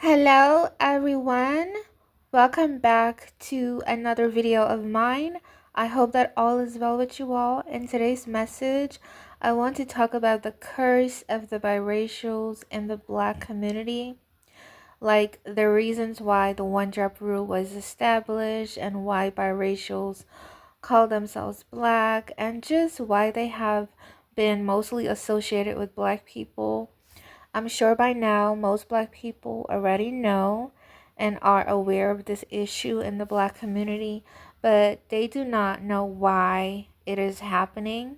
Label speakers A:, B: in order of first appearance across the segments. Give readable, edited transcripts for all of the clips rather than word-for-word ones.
A: Hello everyone, welcome back to another video of mine. I hope that all is well with you all. In today's message, I want to talk about the curse of the biracials in the Black community, like the reasons why the one-drop rule was established and why biracials call themselves Black, and just why they have been mostly associated with Black people. I'm sure by now most Black people already know and are aware of this issue in the Black community, but they do not know why it is happening.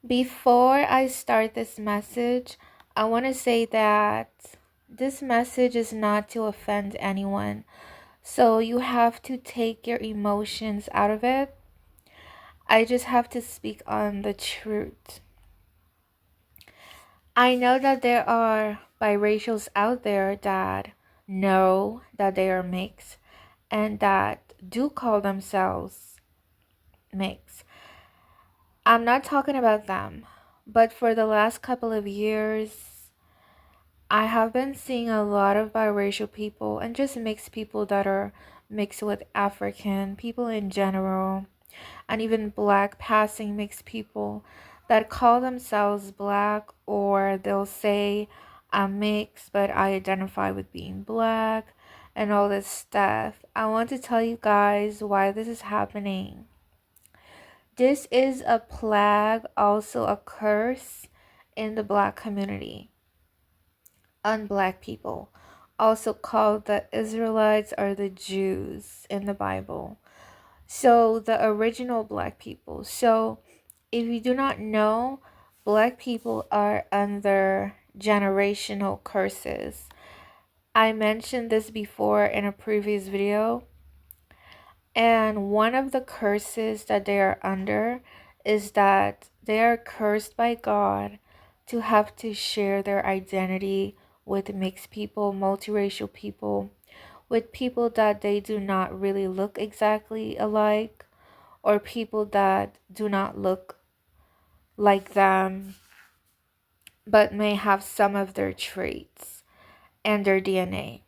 A: Before I start this message, I want to say that this message is not to offend anyone, so you have to take your emotions out of it. I just have to speak on the truth. I know that there are biracials out there that know that they are mixed and that do call themselves mixed. I'm not talking about them, but for the last couple of years, I have been seeing a lot of biracial people and just mixed people that are mixed with African people in general, and even Black passing mixed people that call themselves Black, or they'll say I'm mixed but I identify with being Black and all this stuff. I want to tell you guys why this is happening. This is a plague, also a curse in the Black community on Black people, also called the Israelites or the Jews in the Bible. So the original Black people. So if you do not know, Black people are under generational curses. I mentioned this before in a previous video, and one of the curses that they are under is that they are cursed by God to have to share their identity with mixed people, multiracial people, with people that they do not really look exactly alike, or people that do not look like them but may have some of their traits and their DNA.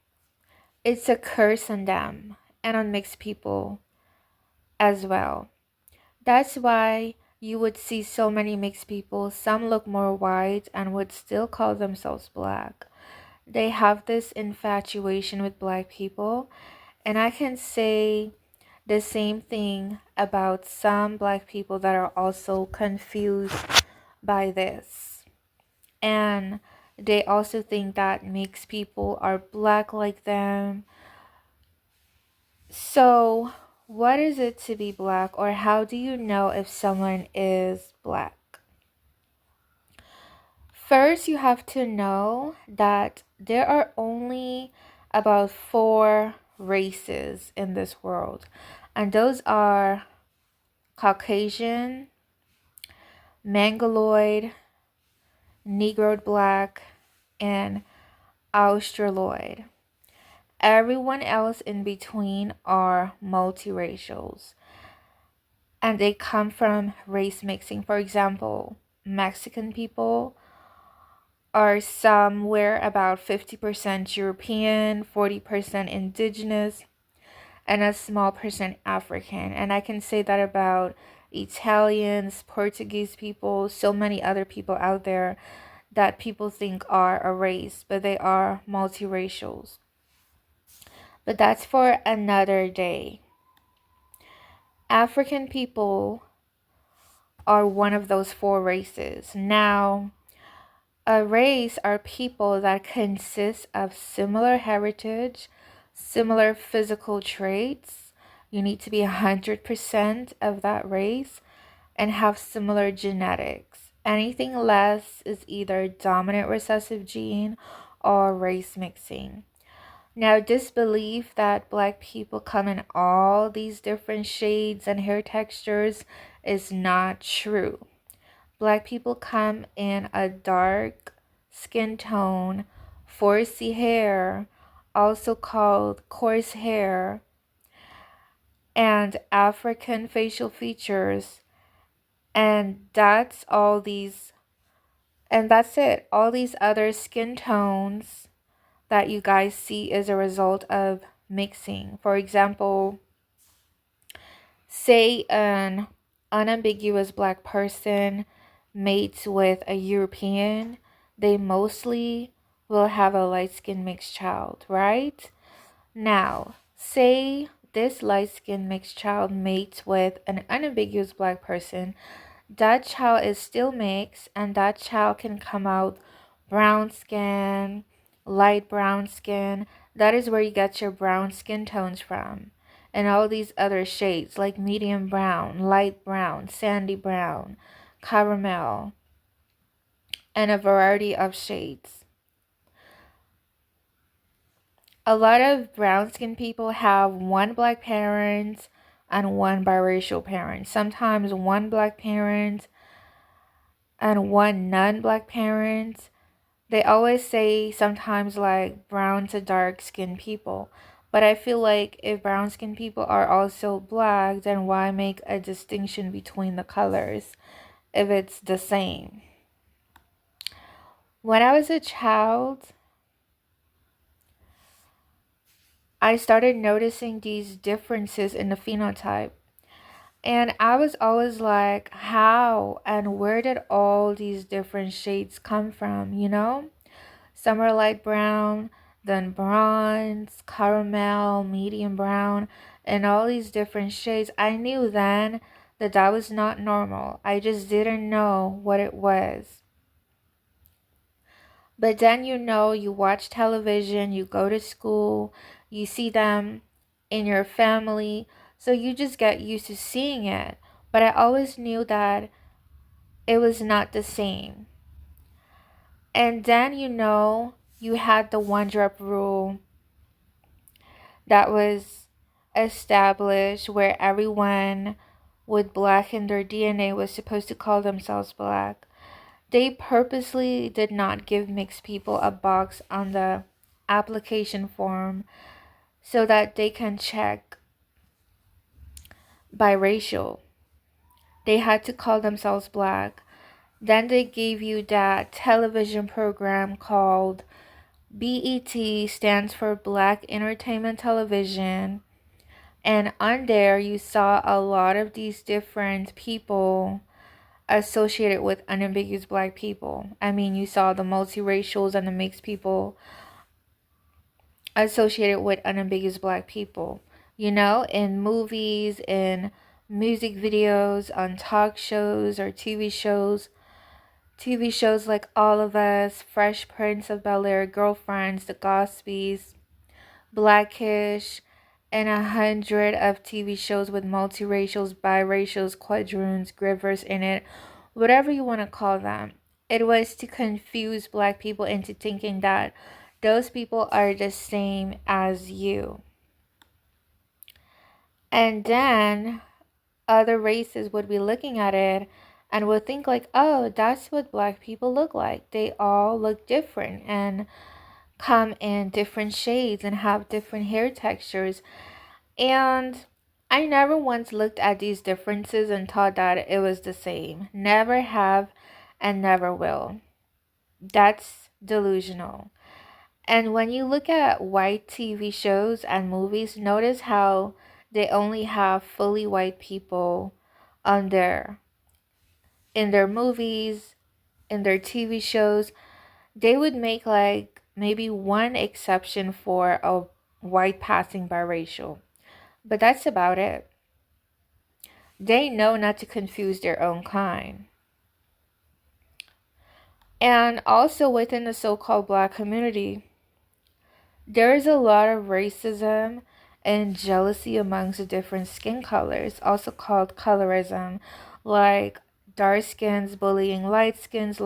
A: It's a curse on them and on mixed people as well. That's why you would see so many mixed people. Some look more white and would still call themselves Black. They have this infatuation with Black people, and I can say the same thing about some Black people that are also confused by this. And they also think that mixed people are Black like them. So, what is it to be Black, or how do you know if someone is Black? First, you have to know that there are only about 4 races in this world, and those are Caucasian, Mongoloid, Negroid Black, and Australoid. Everyone else in between are multiracials, and they come from race mixing. For example, Mexican people are somewhere about 50% European, 40% indigenous, and a small percent African. And I can say that about Italians, Portuguese people, so many other people out there that people think are a race, but they are multiracials. But that's for another day. African people are one of those 4 races. Now, a race are people that consist of similar heritage, similar physical traits. You need to be 100% of that race and have similar genetics. Anything less is either dominant recessive gene or race mixing. Now, this belief that Black people come in all these different shades and hair textures is not true. Black people come in a dark skin tone, 4C hair, also called coarse hair, and African facial features, and that's all these, and that's it. All these other skin tones that you guys see is a result of mixing. For example, say an unambiguous black person mates with a European, they mostly will have a light skinned mixed child, right? Now, say this light skinned mixed child mates with an unambiguous black person, that child is still mixed, and that child can come out brown skin, light brown skin. That is where you get your brown skin tones from. And all these other shades like medium brown, light brown, sandy brown, caramel, and a variety of shades. A lot of brown skinned people have one black parent and one biracial parent. Sometimes one black parent and one non-black parent. They always say sometimes like brown to dark skinned people. But I feel like if brown skinned people are also black, then why make a distinction between the colors if it's the same? When I was a child, I started noticing these differences in the phenotype. And I was always like, how and where did all these different shades come from, you know? Some are light brown, then bronze, caramel, medium brown, and all these different shades. I knew then that that was not normal. I just didn't know what it was. But then you watch television, you go to school, you see them in your family, so you just get used to seeing it. But I always knew that it was not the same. And then you had the one drop rule that was established where everyone with black in their DNA was supposed to call themselves black. They purposely did not give mixed people a box on the application form so that they can check biracial. They had to call themselves black. Then they gave you that television program called BET, stands for Black Entertainment Television. And on there, you saw a lot of these different people associated with unambiguous black people. I mean, you saw the multiracials and the mixed people associated with unambiguous black people. In movies, in music videos, on talk shows or TV shows. TV shows like All of Us, Fresh Prince of Bel-Air, Girlfriends, The Gospies, Blackish, and 100 of TV shows with multiracials, biracials, quadroons, grivers in it, whatever you want to call them. It was to confuse black people into thinking that those people are the same as you. And then other races would be looking at it and would think like, oh, that's what black people look like. They all look different and come in different shades and have different hair textures. And I never once looked at these differences and thought that it was the same. Never have and never will. That's delusional. And when you look at white TV shows and movies, notice how they only have fully white people on there. In their movies, in their TV shows, they would make like maybe one exception for a white passing biracial. But that's about it. They know not to confuse their own kind. And also within the so-called black community, there is a lot of racism and jealousy amongst the different skin colors, also called colorism, like dark skins bullying light skins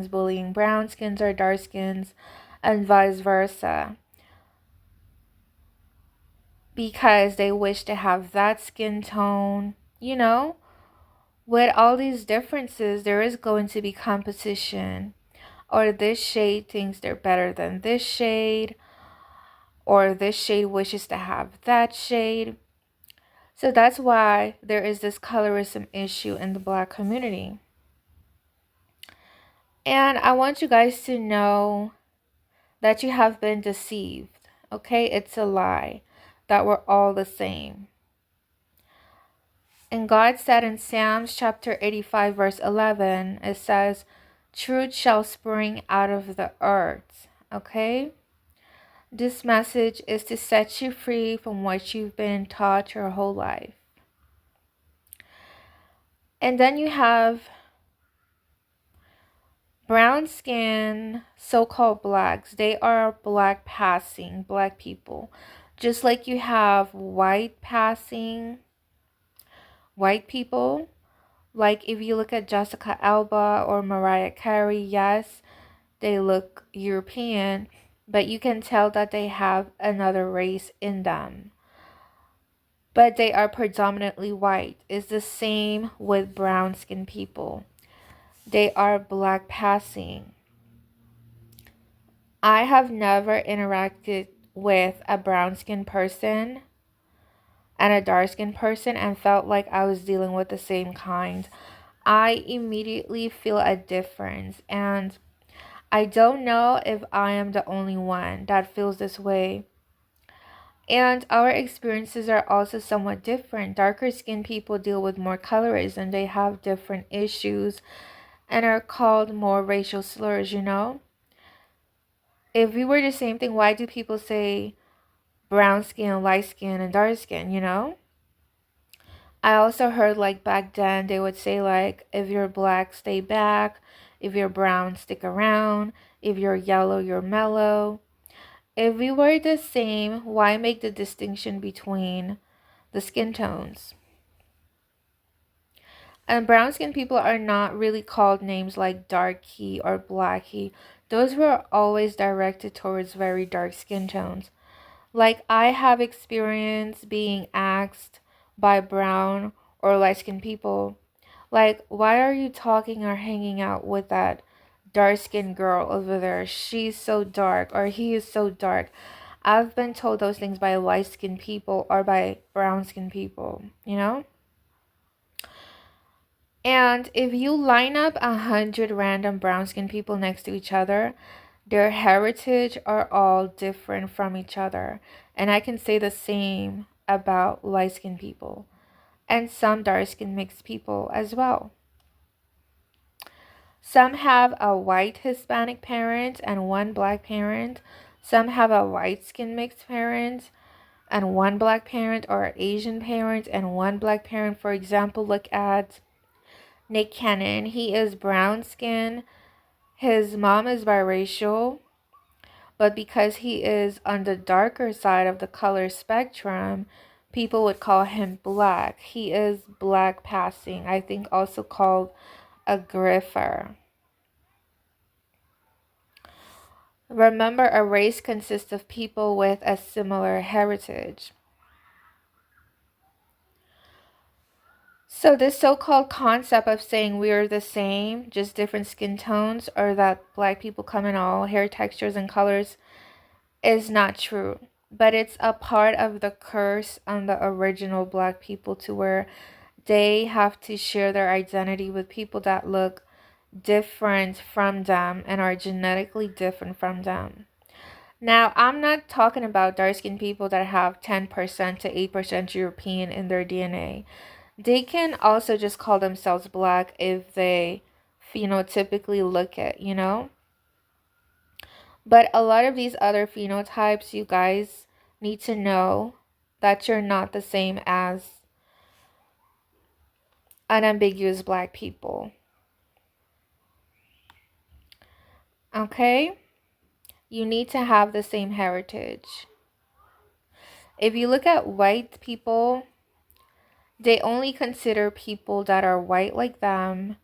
A: bullying brown skins or dark skins, and vice versa. Because they wish to have that skin tone, with all these differences, there is going to be competition. Or this shade thinks they're better than this shade, or this shade wishes to have that shade. So that's why there is this colorism issue in the black community. And I want you guys to know that you have been deceived. Okay, it's a lie that we're all the same. And God said in Psalms chapter 85, verse 11, it says, truth shall spring out of the earth. Okay? This message is to set you free from what you've been taught your whole life. And then you have brown skin, so-called blacks. They are black passing, black people. Just like you have white passing, white people. Like if you look at Jessica Alba or Mariah Carey, yes, they look European, but you can tell that they have another race in them. But they are predominantly white. It's the same with brown skinned people. They are black passing. I have never interacted with a brown skinned person and a dark skinned person and felt like I was dealing with the same kind. I immediately feel a difference, and I don't know if I am the only one that feels this way. And our experiences are also somewhat different. Darker skinned people deal with more colorism, they have different issues and are called more racial slurs, you know? If we were the same thing, why do people say brown skin, light skin, and dark skin, you know? I also heard like back then they would say like if you're black, stay back, if you're brown, stick around, if you're yellow, you're mellow. If we were the same, why make the distinction between the skin tones? And brown skinned people are not really called names like darky or blacky. Those were always directed towards very dark skin tones. Like I have experience being asked by brown or light skinned people, like, why are you talking or hanging out with that dark skinned girl over there? She's so dark or he is so dark. I've been told those things by light skinned people or by brown skinned people, you know? And if you line up 100 random brown skinned people next to each other, their heritage are all different from each other. And I can say the same about light skinned people and some dark skinned mixed people as well. Some have a white Hispanic parent and one black parent. Some have a white skin mixed parent and one black parent, or Asian parent and one black parent. For example, look at Nick Cannon. He is brown skin. His mom is biracial, but because he is on the darker side of the color spectrum, people would call him black. He is black passing, I think also called a griffer. Remember, a race consists of people with a similar heritage. So this so-called concept of saying we are the same, just different skin tones, or that black people come in all hair textures and colors is not true. But it's a part of the curse on the original black people to where they have to share their identity with people that look different from them and are genetically different from them. Now, I'm not talking about dark skinned people that have 10% to 8% European in their DNA. They can also just call themselves black if they phenotypically look it, you know? But a lot of these other phenotypes, you guys need to know that you're not the same as unambiguous black people. Okay? You need to have the same heritage. If you look at white people, they only consider people that are white like them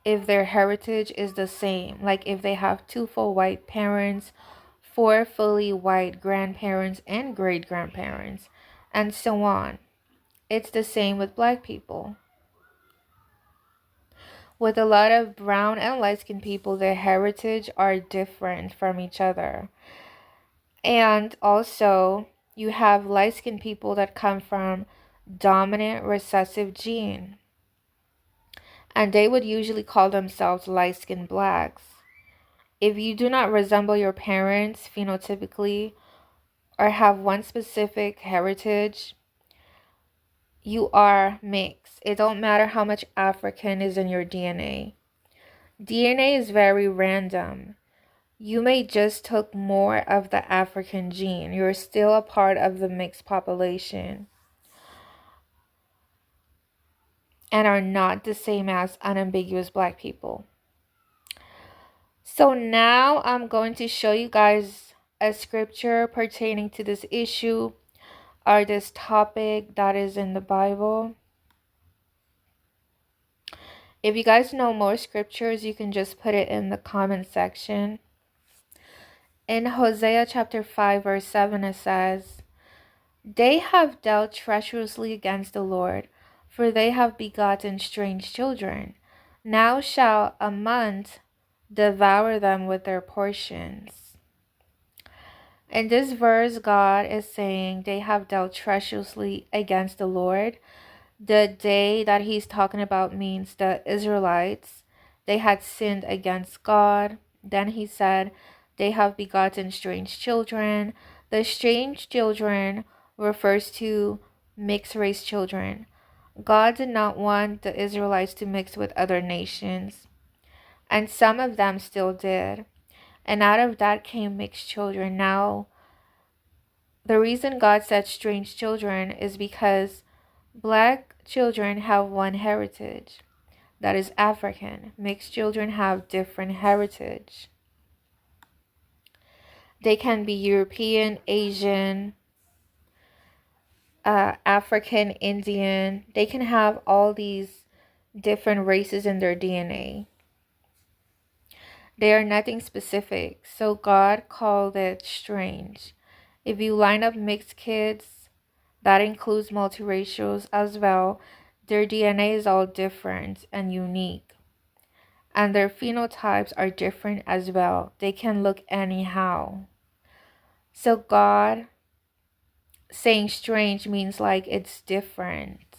A: if their heritage is the same. Like if they have two full white parents, four fully white grandparents and great grandparents, and so on. It's the same with black people. With a lot of brown and light skinned people, their heritage are different from each other. And also, you have light skinned people that come from dominant recessive gene, and they would usually call themselves light skinned blacks. If you do not resemble your parents phenotypically or have one specific heritage, you are mixed. It don't matter how much African is in your DNA. DNA is very random. You may just took more of the African gene. You're still a part of the mixed population and are not the same as unambiguous black people. So now I'm going to show you guys a scripture pertaining to this issue or this topic that is in the Bible. If you guys know more scriptures, you can just put it in the comment section. In Hosea chapter 5 verse 7 it says, "They have dealt treacherously against the Lord, for they have begotten strange children. Now shall a month devour them with their portions." In this verse, God is saying they have dealt treacherously against the Lord. The day that he's talking about means the Israelites, they had sinned against God. Then he said, they have begotten strange children. The strange children refers to mixed race children. God did not want the Israelites to mix with other nations, and some of them still did. And out of that came mixed children. Now, the reason God said strange children is because black children have one heritage, that is African. Mixed children have different heritage. They can be European, Asian, African, Indian. They can have all these different races in their DNA. They are nothing specific, so God called it strange. If you line up mixed kids, that includes multiracials as well, their DNA is all different and unique. And their phenotypes are different as well. They can look anyhow. So God saying strange means like it's different.